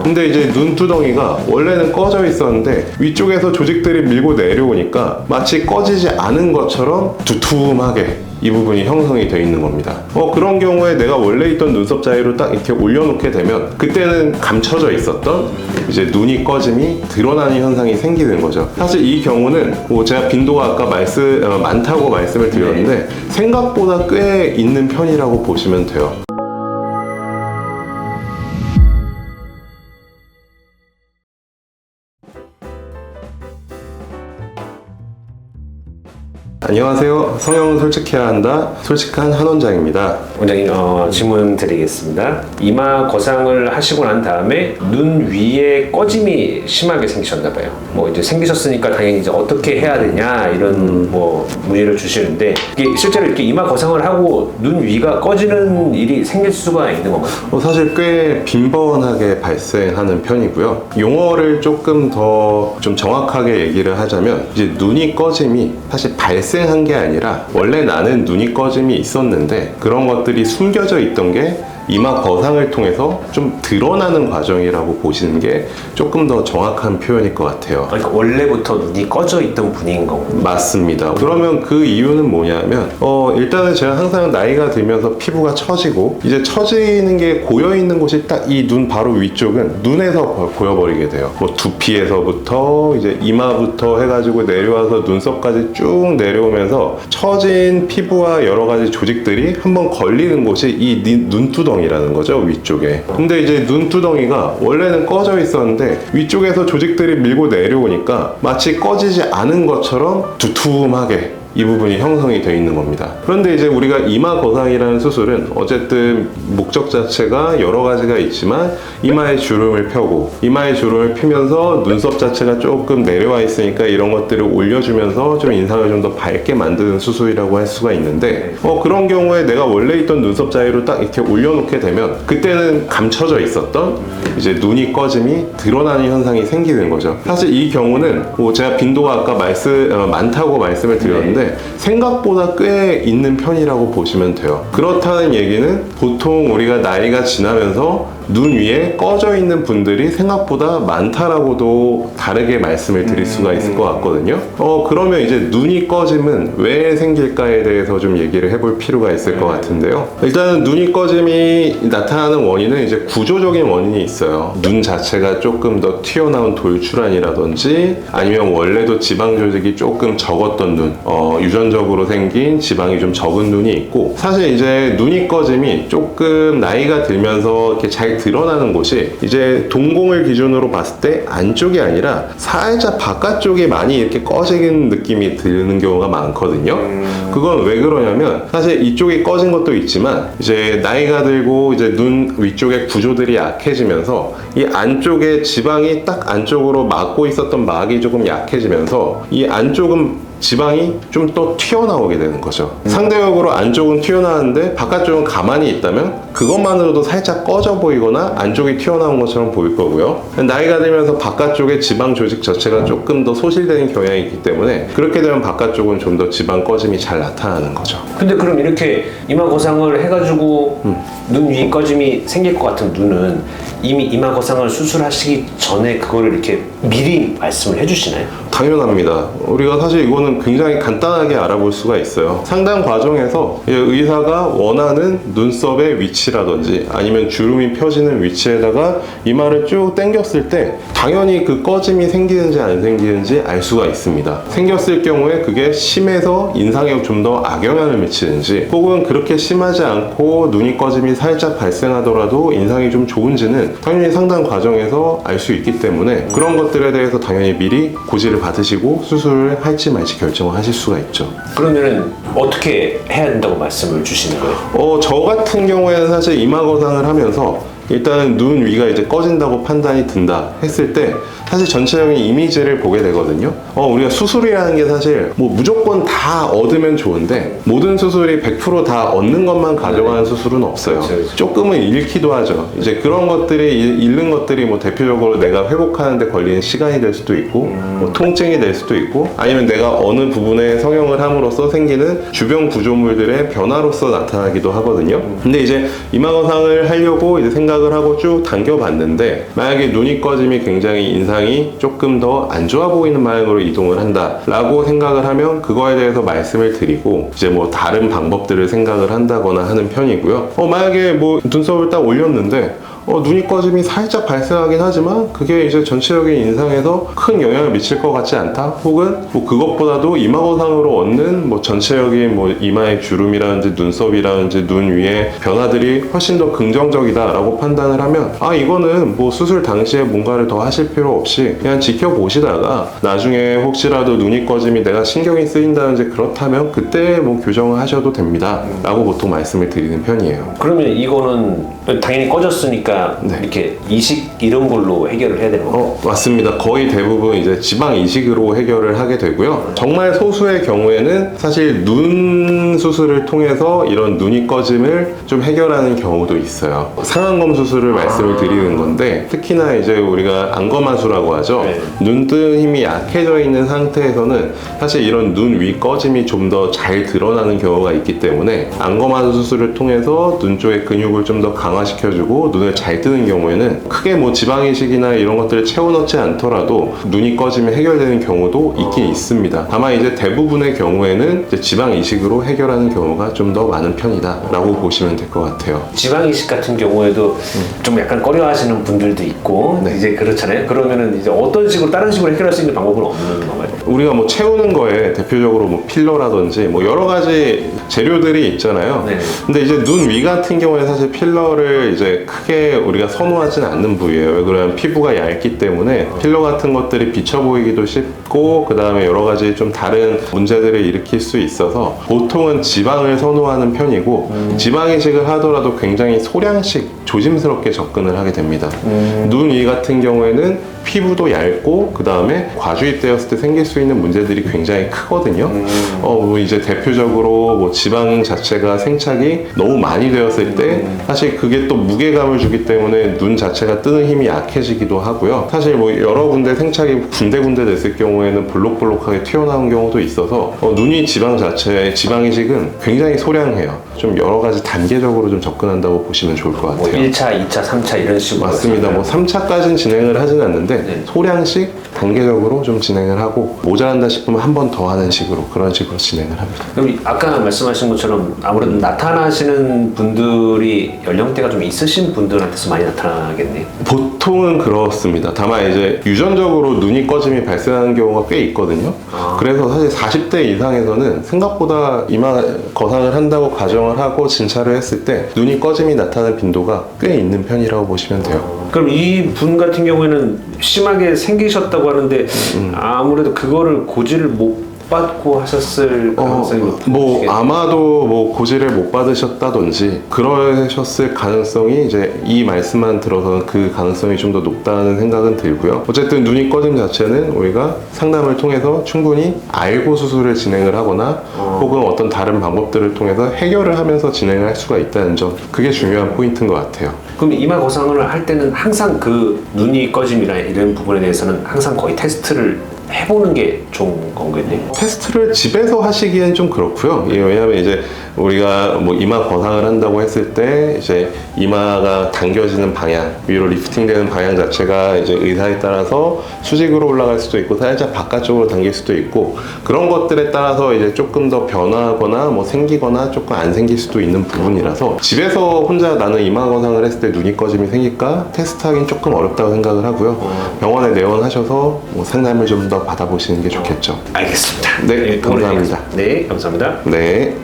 근데 이제 눈두덩이가 원래는 꺼져 있었는데 위쪽에서 조직들이 밀고 내려오니까 마치 꺼지지 않은 것처럼 두툼하게 이 부분이 형성이 되어 있는 겁니다. 그런 경우에 내가 원래 있던 눈썹 사이로 딱 이렇게 올려놓게 되면 그때는 감춰져 있었던 이제 눈이 꺼짐이 드러나는 현상이 생기는 거죠. 사실 이 경우는 제가 빈도가 아까 많다고 말씀을 드렸는데 생각보다 꽤 있는 편이라고 보시면 돼요. 안녕하세요. 성형은 솔직해야 한다. 솔직한 한 원장입니다. 원장님 질문 드리겠습니다. 이마 거상을 하시고 난 다음에 눈 위에 꺼짐이 심하게 생기셨나 봐요. 뭐 이제 생기셨으니까 당연히 이제 어떻게 해야 되냐 이런 뭐 문의를 주시는데 이게 실제로 이렇게 이마 거상을 하고 눈 위가 꺼지는 일이 생길 수가 있는 건가요? 사실 꽤 빈번하게 발생하는 편이고요. 용어를 조금 더 좀 정확하게 얘기를 하자면 이제 눈이 꺼짐이 사실 발생한 게 아니라 원래 나는 눈이 꺼짐이 있었는데 그런 것들이 숨겨져 있던 게 이마 거상을 통해서 좀 드러나는 과정이라고 보시는 게 조금 더 정확한 표현일 것 같아요. 그러니까 원래부터 눈이 꺼져 있던 분인 거고. 맞습니다. 그러면 그 이유는 뭐냐면 일단은 제가 항상 나이가 들면서 피부가 처지고 이제 처지는 게 고여 있는 곳이 딱 이 눈 바로 위쪽은 눈에서 보여버리게 돼요. 뭐 두피에서부터 이제 이마부터 해가지고 내려와서 눈썹까지 쭉 내려오면서 처진 피부와 여러 가지 조직들이 한번 걸리는 곳이 이 눈두덩이라는 거죠, 위쪽에. 근데 이제 눈두덩이가 원래는 꺼져 있었는데 위쪽에서 조직들이 밀고 내려오니까 마치 꺼지지 않은 것처럼 두툼하게 이 부분이 형성이 되어 있는 겁니다. 그런데 이제 우리가 이마 거상이라는 수술은 어쨌든 목적 자체가 여러 가지가 있지만 이마의 주름을 펴고 이마의 주름을 피면서 눈썹 자체가 조금 내려와 있으니까 이런 것들을 올려주면서 좀 인상을 좀 더 밝게 만드는 수술이라고 할 수가 있는데 그런 경우에 내가 원래 있던 눈썹 사이로 딱 이렇게 올려놓게 되면 그때는 감춰져 있었던 이제 눈이 꺼짐이 드러나는 현상이 생기는 거죠. 사실 이 경우는 제가 빈도가 아까 많다고 말씀을 드렸는데 생각보다 꽤 있는 편이라고 보시면 돼요. 그렇다는 얘기는 보통 우리가 나이가 지나면서 눈 위에 꺼져 있는 분들이 생각보다 많다라고도 다르게 말씀을 드릴 수가 있을 것 같거든요. 그러면 이제 눈이 꺼짐은 왜 생길까에 대해서 좀 얘기를 해볼 필요가 있을 것 같은데요. 일단은 눈이 꺼짐이 나타나는 원인은 이제 구조적인 원인이 있어요. 눈 자체가 조금 더 튀어나온 돌출환이라든지 아니면 원래도 지방 조직이 조금 적었던 눈, 유전적으로 생긴 지방이 좀 적은 눈이 있고, 사실 이제 눈이 꺼짐이 조금 나이가 들면서 이렇게 잘 드러나는 곳이 이제 동공을 기준으로 봤을 때 안쪽이 아니라 살짝 바깥쪽이 많이 이렇게 꺼지는 느낌이 드는 경우가 많거든요. 그건 왜 그러냐면 사실 이쪽이 꺼진 것도 있지만 이제 나이가 들고 이제 눈 위쪽의 구조들이 약해지면서 이 안쪽에 지방이 딱 안쪽으로 막고 있었던 막이 조금 약해지면서 이 안쪽은 지방이 좀 또 튀어나오게 되는 거죠. 상대적으로 안쪽은 튀어나왔는데 바깥쪽은 가만히 있다면 그것만으로도 살짝 꺼져 보이거나 안쪽이 튀어나온 것처럼 보일 거고요. 나이가 들면서 바깥쪽의 지방 조직 자체가 조금 더 소실되는 경향이 있기 때문에 그렇게 되면 바깥쪽은 좀 더 지방 꺼짐이 잘 나타나는 거죠. 근데 그럼 이렇게 이마 거상을 해가지고 눈 위 꺼짐이 생길 것 같은 눈은 이미 이마 거상을 수술하시기 전에 그거를 이렇게 미리 말씀을 해주시나요? 당연합니다. 우리가 사실 이거는 굉장히 간단하게 알아볼 수가 있어요. 상담 과정에서 의사가 원하는 눈썹의 위치라든지 아니면 주름이 펴지는 위치에다가 이마를 쭉 당겼을 때 당연히 그 꺼짐이 생기는지 안 생기는지 알 수가 있습니다. 생겼을 경우에 그게 심해서 인상에 좀 더 악영향을 미치는지 혹은 그렇게 심하지 않고 눈이 꺼짐이 살짝 발생하더라도 인상이 좀 좋은지는 당연히 상담 과정에서 알 수 있기 때문에 그런 것들에 대해서 당연히 미리 고지를 받으시고 수술을 할지 말지 결정을 하실 수가 있죠. 그러면은 어떻게 해야 된다고 말씀을 주시는 거예요? 저 같은 경우에는 사실 이마 거상을 하면서 일단은 눈 위가 이제 꺼진다고 판단이 든다 했을 때 사실 전체적인 이미지를 보게 되거든요. 우리가 수술이라는 게 사실 뭐 무조건 다 얻으면 좋은데 모든 수술이 100% 다 얻는 것만 가져가는 수술은 없어요. 그렇죠. 조금은 잃기도 하죠. 이제 그런 것들이 잃는 것들이 뭐 대표적으로 내가 회복하는데 걸리는 시간이 될 수도 있고 뭐 통증이 될 수도 있고 아니면 내가 어느 부분에 성형을 함으로써 생기는 주변 구조물들의 변화로서 나타나기도 하거든요. 근데 이제 이마 거상을 하려고 이제 생각을 하고 쭉 당겨봤는데 만약에 눈이 꺼짐이 굉장히 인상이 조금 더 안 좋아 보이는 방향으로 이동을 한다라고 생각을 하면 그거에 대해서 말씀을 드리고 이제 뭐 다른 방법들을 생각을 한다거나 하는 편이고요. 만약에 뭐 눈썹을 딱 올렸는데 눈이 꺼짐이 살짝 발생하긴 하지만 그게 이제 전체적인 인상에서 큰 영향을 미칠 것 같지 않다. 혹은 뭐 그것보다도 이마 거상으로 얻는 뭐 전체적인 뭐 이마의 주름이라든지 눈썹이라든지 눈 위에 변화들이 훨씬 더 긍정적이다라고 판단을 하면 이거는 뭐 수술 당시에 뭔가를 더 하실 필요 없이 그냥 지켜보시다가 나중에 혹시라도 눈이 꺼짐이 내가 신경이 쓰인다든지 그렇다면 그때 뭐 교정을 하셔도 됩니다. 라고 보통 말씀을 드리는 편이에요. 그러면 이거는 당연히 꺼졌으니까 네. 이렇게 이식 이런 걸로 해결을 해야 되는 건가요? 맞습니다. 거의 대부분 이제 지방 이식으로 해결을 하게 되고요. 정말 소수의 경우에는 사실 눈 수술을 통해서 이런 눈이 꺼짐을 좀 해결하는 경우도 있어요. 상안검 수술을 말씀을 드리는 건데 특히나 이제 우리가 안검하수라고 하죠. 네. 눈뜨는 힘이 약해져 있는 상태에서는 사실 이런 눈 위 꺼짐이 좀 더 잘 드러나는 경우가 있기 때문에 안검하수 수술을 통해서 눈 쪽의 근육을 좀 더 강화시켜주고 눈을 잘 뜨는 경우에는 크게 뭐 지방이식이나 이런 것들을 채워넣지 않더라도 눈이 꺼지면 해결되는 경우도 있긴 있습니다. 다만 이제 대부분의 경우에는 이제 지방이식으로 해결하는 경우가 좀 더 많은 편이다 라고 보시면 될 것 같아요. 지방 이식 같은 경우에도 좀 약간 꺼려하시는 분들도 있고 네. 이제 그렇잖아요. 그러면은 이제 어떤 식으로 다른 식으로 해결할 수 있는 방법은 없는 건가요? 우리가 뭐 채우는 거에 대표적으로 뭐 필러라든지 뭐 여러 가지 재료들이 있잖아요. 네. 근데 이제 눈 위 같은 경우에 사실 필러를 이제 크게 우리가 선호하지는 않는 부위예요. 왜 그러냐면 피부가 얇기 때문에 필러 같은 것들이 비쳐 보이기도 쉽고 그 다음에 여러 가지 좀 다른 문제들을 일으킬 수 있어서 보통은 지방을 선호하는 편이고 지방 이식을 하더라도 굉장히 소량씩 조심스럽게 접근을 하게 됩니다. 눈 위 같은 경우에는 피부도 얇고 그 다음에 과주입되었을 때 생길 수 있는 문제들이 굉장히 크거든요. 뭐 이제 대표적으로 뭐 지방 자체가 생착이 너무 많이 되었을 때 사실 그게 또 무게감을 주기 때문에 눈 자체가 뜨는 힘이 약해지기도 하고요. 사실 뭐 여러 군데 생착이 군데군데 됐을 경우에는 볼록볼록하게 튀어나온 경우도 있어서 눈이 지방 자체의 지방 이식은 굉장히 소량해요. 좀 여러 가지 단계적으로 좀 접근한다고 보시면 좋을 것 뭐 같아요. 1차, 2차, 3차 이런 식으로 맞습니다. 뭐 3차까지는 진행을 하진 않는데 네. 소량씩 단계적으로 좀 진행을 하고 모자란다 싶으면 한 번 더 하는 식으로 그런 식으로 진행을 합니다. 그럼 아까 말씀하신 것처럼 아무래도 나타나시는 분들이 연령대가 좀 있으신 분들한테서 많이 나타나겠네요. 보통은 그렇습니다. 다만 이제 유전적으로 눈이 꺼짐이 발생하는 경우가 꽤 있거든요. 그래서 사실 40대 이상에서는 생각보다 이마 거상을 한다고 가정을 하고 진찰을 했을 때 눈이 꺼짐이 나타나는 빈도가 꽤 있는 편이라고 보시면 돼요. 그럼 이 분 같은 경우에는 심하게 생기셨다고 하는데 아무래도 그거를 고지를 못 받고 하셨을 가능성이 뭐 높으시겠네요. 아마도 뭐 고지를 못 받으셨다든지 그러셨을 가능성이 이제 이 말씀만 들어서는 그 가능성이 좀 더 높다는 생각은 들고요. 어쨌든 눈이 꺼짐 자체는 우리가 상담을 통해서 충분히 알고 수술을 진행을 하거나 혹은 어떤 다른 방법들을 통해서 해결을 하면서 진행을 할 수가 있다는 점, 그게 중요한 포인트인 것 같아요. 그럼 이마 거상을 할 때는 항상 그 눈이 꺼짐이나 이런 부분에 대해서는 항상 거의 테스트를 해보는 게 좋은 건가요? 테스트를 집에서 하시기엔 좀 그렇고요. 왜냐하면 이제 우리가 뭐 이마 거상을 한다고 했을 때 이제 이마가 당겨지는 방향, 위로 리프팅되는 방향 자체가 이제 의사에 따라서 수직으로 올라갈 수도 있고 살짝 바깥쪽으로 당길 수도 있고 그런 것들에 따라서 이제 조금 더 변화하거나 뭐 생기거나 조금 안 생길 수도 있는 부분이라서 집에서 혼자 나는 이마 거상을 했을 때 눈이 꺼짐이 생길까 테스트하기는 조금 어렵다고 생각을 하고요. 병원에 내원하셔서 뭐 상담을 좀 더 받아보시는 게 좋겠죠. 알겠습니다. 네, 감사합니다. 네, 감사합니다. 네.